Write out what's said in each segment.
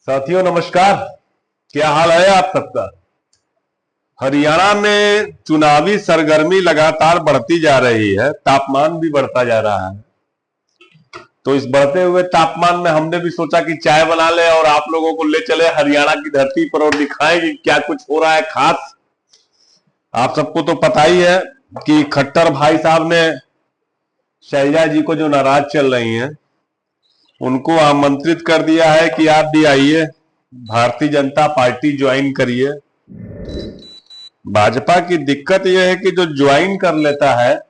साथियों नमस्कार। क्या हाल है आप सबका। हरियाणा में चुनावी सरगर्मी लगातार बढ़ती जा रही है, तापमान भी बढ़ता जा रहा है। तो इस बढ़ते हुए तापमान में हमने भी सोचा कि चाय बना ले और आप लोगों को ले चले हरियाणा की धरती पर और दिखाएं कि क्या कुछ हो रहा है खास। आप सबको तो पता ही है कि खट्टर भाई साहब ने शैलजा जी को जो नाराज चल रही हैं उनको आमंत्रित कर दिया है कि आप भी आइए, भारतीय जनता पार्टी ज्वाइन करिए। भाजपा की दिक्कत यह है कि जो ज्वाइन कर लेता है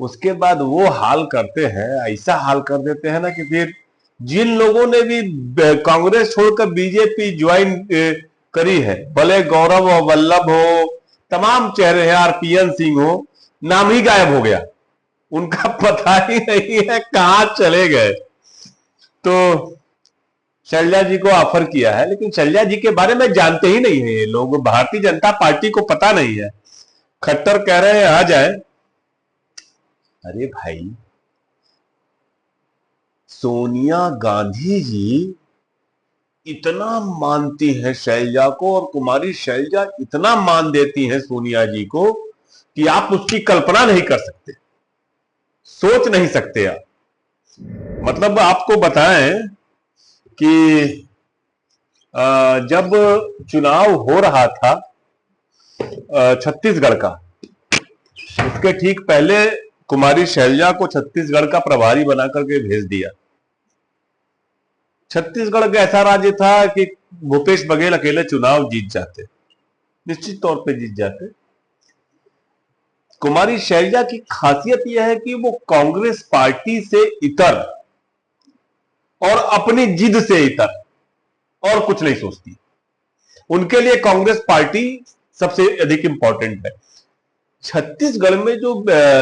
उसके बाद वो हाल करते हैं, ऐसा हाल कर देते हैं ना कि फिर जिन लोगों ने भी कांग्रेस छोड़कर बीजेपी ज्वाइन करी है, भले गौरव हो, वल्लभ हो, तमाम चेहरे हैं, आरपीएन सिंह हो, नाम ही गायब हो गया, उनका पता ही नहीं है कहां चले गए। तो शैलजा जी को ऑफर किया है, लेकिन शैलजा जी के बारे में जानते ही नहीं है ये लोग, भारतीय जनता पार्टी को पता नहीं है। खट्टर कह रहे हैं आ जाए। अरे भाई, सोनिया गांधी जी इतना मानती हैं शैलजा को और कुमारी शैलजा इतना मान देती हैं सोनिया जी को कि आप उसकी कल्पना नहीं कर सकते, सोच नहीं सकते आप। मतलब आपको बताएं कि जब चुनाव हो रहा था छत्तीसगढ़ का, उसके ठीक पहले कुमारी शैलजा को छत्तीसगढ़ का प्रभारी बना करके भेज दिया। छत्तीसगढ़ का ऐसा राज्य था कि भूपेश बघेल अकेले चुनाव जीत जाते, निश्चित तौर पे जीत जाते। कुमारी शैलजा की खासियत यह है कि वो कांग्रेस पार्टी से इतर और अपनी जिद से इतर और कुछ नहीं सोचती। उनके लिए कांग्रेस पार्टी सबसे अधिक इंपॉर्टेंट है। छत्तीसगढ़ में जो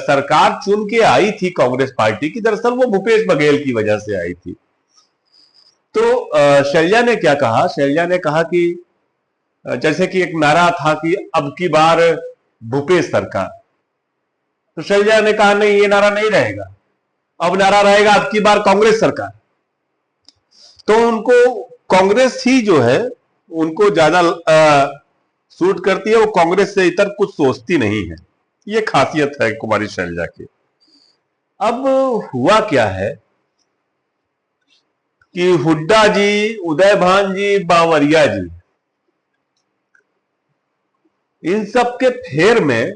सरकार चुन के आई थी कांग्रेस पार्टी की, दरअसल वो भूपेश बघेल की वजह से आई थी। तो शैलजा ने क्या कहा, शैलजा ने कहा कि जैसे कि एक नारा था कि अब की बार भूपेश सरकार, तो शैलजा ने कहा नहीं, ये नारा नहीं रहेगा, अब नारा रहेगा अब की बार कांग्रेस सरकार। तो उनको कांग्रेस ही जो है उनको ज्यादा सूट करती है, वो कांग्रेस से इतर कुछ सोचती नहीं है। ये खासियत है कुमारी शैलजा की। अब हुआ क्या है कि हुड्डा जी, उदयभान जी, बावरिया जी, इन सब के फेर में,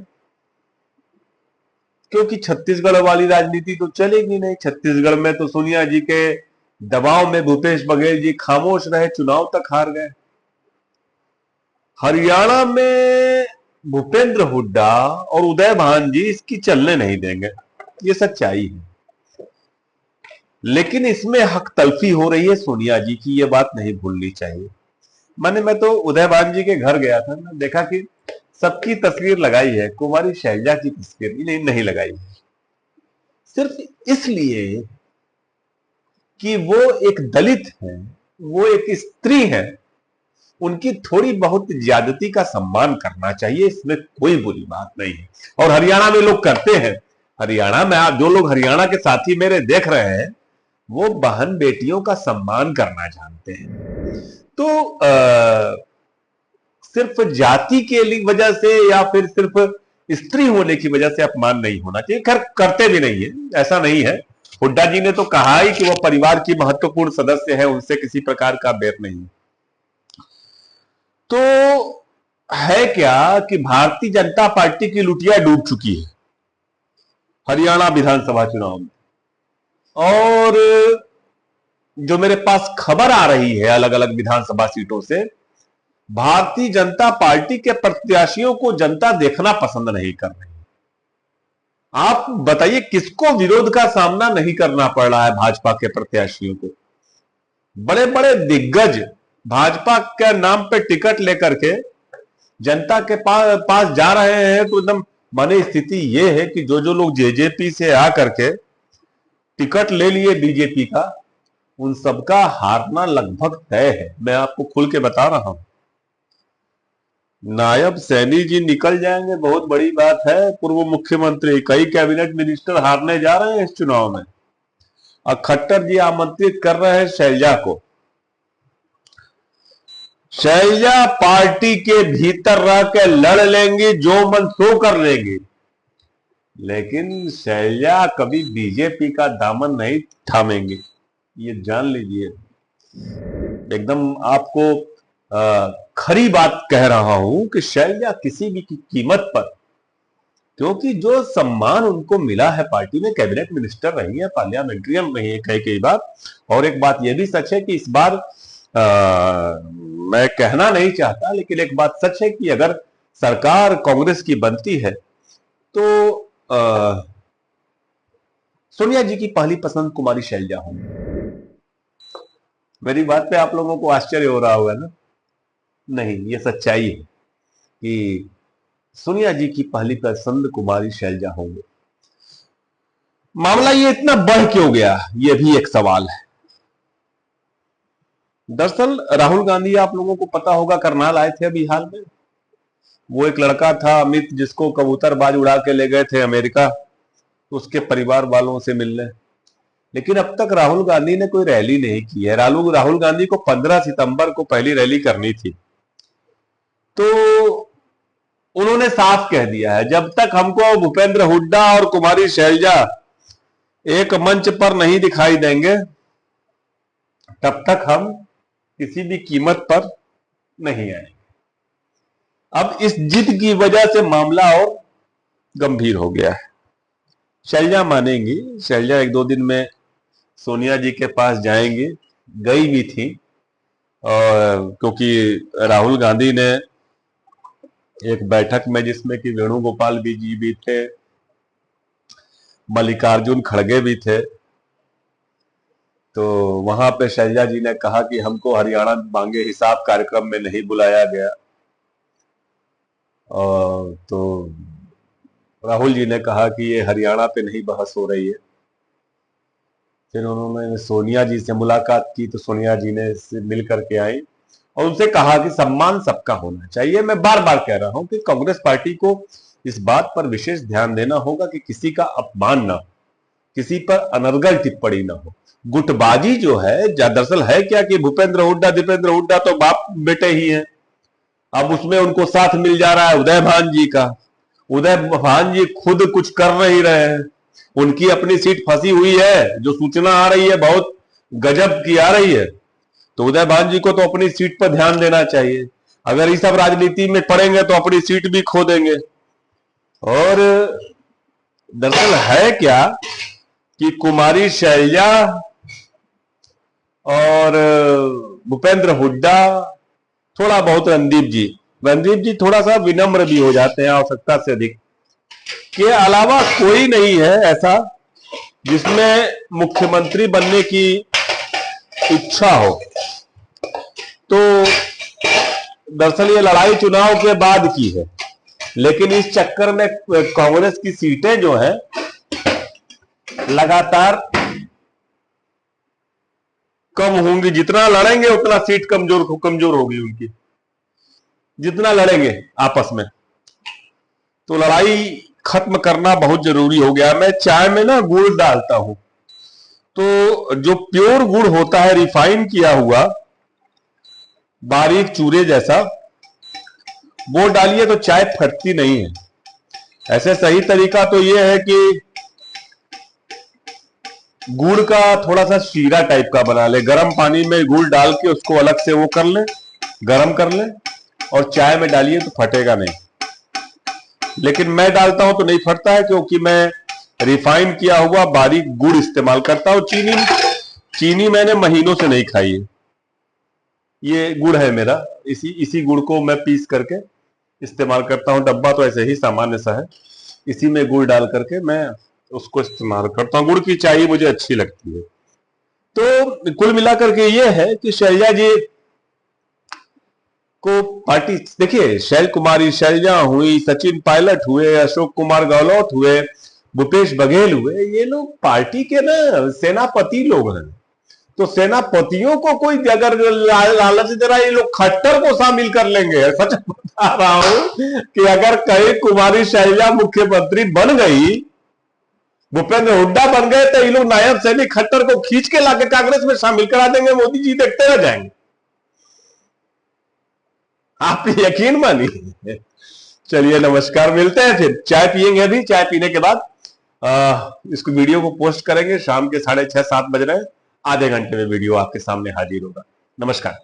क्योंकि छत्तीसगढ़ वाली राजनीति तो चलेगी नहीं, छत्तीसगढ़ में तो सोनिया जी के दबाव में भूपेश बघेल जी खामोश रहे, चुनाव तक हार गए। हरियाणा में भूपेंद्र हुड्डा और उदयभान जी इसकी चलने नहीं देंगे, ये सच्चाई है। लेकिन इसमें हक तलफी हो रही है सोनिया जी की, ये बात नहीं भूलनी चाहिए। मैं तो उदयभान जी के घर गया था ना, देखा कि सबकी तस्वीर लगाई है, कुमारी शैलजा की तस्वीर नहीं लगाई है, सिर्फ इसलिए कि वो एक दलित है, वो एक स्त्री है, उनकी थोड़ी बहुत ज्यादती का सम्मान करना चाहिए, इसमें कोई बुरी बात नहीं है। और हरियाणा में लोग करते हैं। हरियाणा में आप जो लोग हरियाणा के साथी मेरे देख रहे हैं वो बहन बेटियों का सम्मान करना जानते हैं। तो सिर्फ जाति के वजह से या फिर सिर्फ स्त्री होने की वजह से अपमान नहीं होना चाहिए। खैर करते भी नहीं है, ऐसा नहीं है। हुड्डा जी ने तो कहा ही कि वो परिवार की महत्वपूर्ण सदस्य है, उनसे किसी प्रकार का बैर नहीं। तो है क्या कि भारतीय जनता पार्टी की लुटिया डूब चुकी है हरियाणा विधानसभा चुनाव में। और जो मेरे पास खबर आ रही है अलग अलग विधानसभा सीटों से, भारतीय जनता पार्टी के प्रत्याशियों को जनता देखना पसंद नहीं कर रही। आप बताइए किसको विरोध का सामना नहीं करना पड़ रहा है भाजपा के प्रत्याशियों को। बड़े बड़े दिग्गज भाजपा के नाम पे टिकट लेकर के जनता के पास जा रहे हैं, तो एकदम माने स्थिति ये है कि जो जो लोग जेजेपी से आकर के टिकट ले लिए बीजेपी का, उन सबका हारना लगभग तय है। मैं आपको खुल के बता रहा हूं, नायब सैनी जी निकल जाएंगे, बहुत बड़ी बात है। पूर्व मुख्यमंत्री, कई कैबिनेट मिनिस्टर हारने जा रहे हैं इस चुनाव में। और खट्टर जी आमंत्रित कर रहे हैं शैलजा को। शैलजा पार्टी के भीतर रह के लड़ लेंगी, जो मन सो कर लेंगी, लेकिन शैलजा कभी बीजेपी का दामन नहीं थामेंगे, ये जान लीजिए। एकदम आपको खरी बात कह रहा हूं कि शैलजा किसी भी की कीमत पर, क्योंकि जो सम्मान उनको मिला है, पार्टी में कैबिनेट मिनिस्टर रही है, पार्लियामेंट्रियन रही है कई बार, और एक बात यह भी सच है कि इस बार मैं कहना नहीं चाहता, लेकिन एक बात सच है कि अगर सरकार कांग्रेस की बनती है तो सोनिया जी की पहली पसंद कुमारी शैलजा होंगी। मेरी बात पे आप लोगों को आश्चर्य हो रहा होगा ना? नहीं, ये सच्चाई है कि सोनिया जी की पहली पसंद कुमारी शैलजा होंगे। मामला ये इतना बढ़ क्यों गया, ये भी एक सवाल है। दरअसल राहुल गांधी, आप लोगों को पता होगा, करनाल आए थे अभी हाल में। वो एक लड़का था अमित, जिसको कबूतरबाज उड़ा के ले गए थे अमेरिका, उसके परिवार वालों से मिलने। लेकिन अब तक राहुल गांधी ने कोई रैली नहीं की है। राहुल गांधी को 15 सितंबर को पहली रैली करनी थी, तो उन्होंने साफ कह दिया है, जब तक हमको भूपेंद्र हुड्डा और कुमारी शैलजा एक मंच पर नहीं दिखाई देंगे, तब तक हम किसी भी कीमत पर नहीं आएंगे। अब इस जिद की वजह से मामला और गंभीर हो गया है। शैलजा मानेंगी, शैलजा एक दो दिन में सोनिया जी के पास जाएंगी, गई भी थी, और क्योंकि राहुल गांधी ने एक बैठक में, जिसमें कि वेणुगोपाल जी भी थे, मल्लिकार्जुन खड़गे भी थे, तो वहां पे शैलजा जी ने कहा कि हमको हरियाणा मांगे हिसाब कार्यक्रम में नहीं बुलाया गया। और तो राहुल जी ने कहा कि ये हरियाणा पे नहीं बहस हो रही है। फिर उन्होंने सोनिया जी से मुलाकात की, तो सोनिया जी ने से मिल करके आई और उनसे कहा कि सम्मान सबका होना चाहिए। मैं बार बार कह रहा हूं कि कांग्रेस पार्टी को इस बात पर विशेष ध्यान देना होगा कि किसी का अपमान ना हो, किसी पर अनर्गल टिप्पणी ना हो। गुटबाजी जो है, दरअसल है क्या कि भूपेंद्र हुड्डा, दीपेंद्र हुड्डा तो बाप बेटे ही हैं। अब उसमें उनको साथ मिल जा रहा है उदय भान जी का। उदय भान जी खुद कुछ कर नहीं रहे हैं, उनकी अपनी सीट फंसी हुई है। जो सूचना आ रही है बहुत गजब की आ रही है, तो उदय भान जी को तो अपनी सीट पर ध्यान देना चाहिए। अगर ये सब राजनीति में पड़ेंगे तो अपनी सीट भी खो देंगे। और दरअसल है क्या कि कुमारी शैलजा और भूपेंद्र हुड्डा, थोड़ा बहुत रणदीप जी थोड़ा सा विनम्र भी हो जाते हैं आवश्यकता से अधिक, के अलावा कोई नहीं है ऐसा जिसमें मुख्यमंत्री बनने की इच्छा हो। तो दरअसल ये लड़ाई चुनाव के बाद की है, लेकिन इस चक्कर में कांग्रेस की सीटें जो है लगातार कम होंगी। जितना लड़ेंगे उतना सीट कमजोर होगी उनकी, जितना लड़ेंगे आपस में। तो लड़ाई खत्म करना बहुत जरूरी हो गया। मैं चाय में ना गुड़ डालता हूं, तो जो प्योर गुड़ होता है, रिफाइन किया हुआ बारीक चूरे जैसा, वो डालिए तो चाय फटती नहीं है। ऐसे सही तरीका तो ये है कि गुड़ का थोड़ा सा शीरा टाइप का बना ले, गर्म पानी में गुड़ डाल के उसको अलग से वो कर ले, गर्म कर ले, और चाय में डालिए तो फटेगा नहीं। लेकिन मैं डालता हूं तो नहीं फटता है, क्योंकि मैं रिफाइन किया हुआ बारीक गुड़ इस्तेमाल करता हूं। चीनी मैंने महीनों से नहीं खाई है। ये गुड़ है मेरा, इसी गुड़ को मैं पीस करके इस्तेमाल करता हूं। डब्बा तो ऐसे ही सामान्य सा है, इसी में गुड़ डाल करके मैं उसको इस्तेमाल करता हूं। गुड़ की चाय मुझे अच्छी लगती है। तो कुल मिलाकर के ये है कि शैलजा जी को पार्टी, देखिए, कुमारी शैलजा हुई, सचिन पायलट हुए, अशोक कुमार गहलोत हुए, भूपेश बघेल हुए, ये लोग पार्टी के ना सेनापति लोग हैं। तो सेनापतियों को कोई अगर लालच दे रहा है, ये लोग खट्टर को शामिल कर लेंगे। सच बता रहा हूं कि अगर कहीं कुमारी शैलजा मुख्यमंत्री बन गई, भूपेंद्र हुड्डा बन गए, तो ये लोग नायब सैनिक खट्टर को खींच के लाके कांग्रेस में शामिल करा देंगे। मोदी जी देखते रह जाएंगे। आप यकीन मानिए। चलिए नमस्कार, मिलते हैं फिर, चाय पियेंगे, अभी चाय पीने के बाद इसको वीडियो को पोस्ट करेंगे। शाम के 6:30-7 बज रहे हैं, आधे घंटे में वीडियो आपके सामने हाजिर होगा। नमस्कार।